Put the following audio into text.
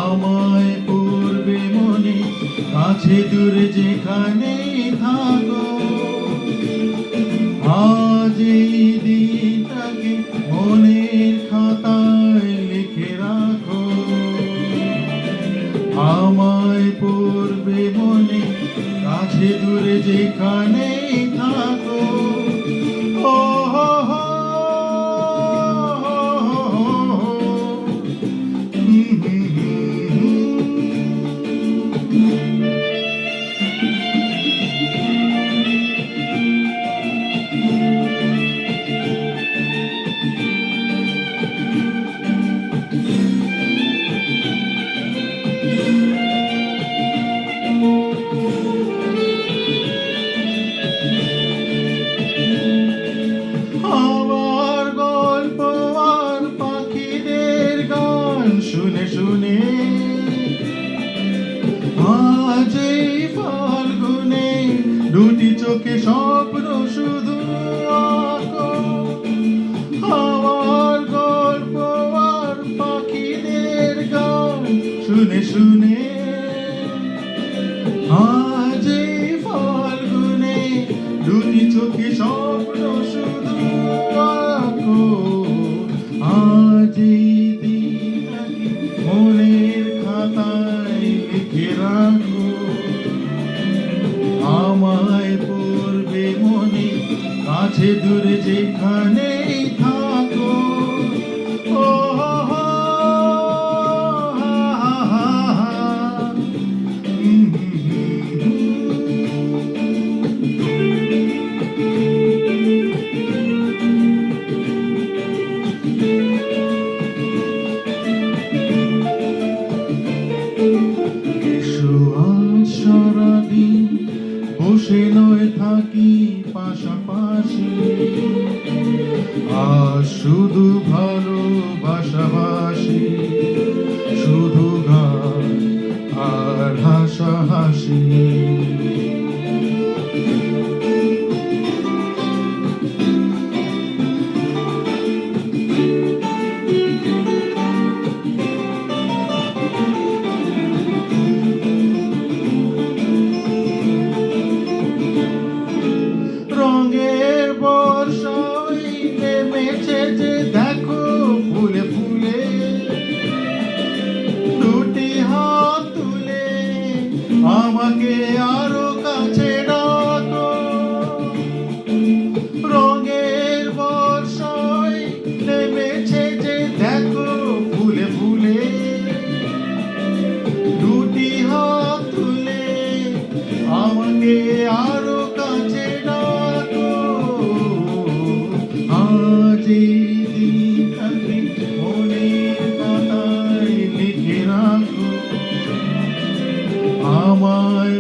আমায় পড়বে মনে, কাছে দূরে যেখানেই থাকো। আজ এই দিনটাকে মনের খাতায় লিখে রাখো। আমায় পড়বে মনে, কাছে দূরে যেখানেই থাকো। ও হো হো, আমার গল্প আর পাখিদের গান শুনে শুনে আজ এই ফাল্গুনে দুটি চোখে স্বপ্ন শুধু আঁকো। আমার গল্প আর পাখিদের গান শুনে শুনে আজ এই ফাল্গুনে দুটি চোখে স্বপ্ন শুধু আঁকো। আজ এই দিনটাকে মনের খাতায় লিখে রাখো। আমায় পড়বে মনে, কাছে দূরে যেখানেই থাকো। ও হো হো, হা হা হা হা। এসো আজ সারাদিন বসে নয় থাকি পাশাপাশি। আজ শুধু ভালোবাসাবাসি, শুধু গান আর হাসাহাসি। রঙের বর্ষায় নেমেছে যে দেখো ফুলে ফুলে, দুটি হাত তুলে আমাকে আরো কাছে ডাকো। রঙের বর্ষায় নেমেছে যে দেখো ফুলে ফুলে, দুটি হাত তুলে আমাকে আরো কাছে ডাকো। আজ এই দিনটাকে মনের খাতায় লিখে রাখো। আমায়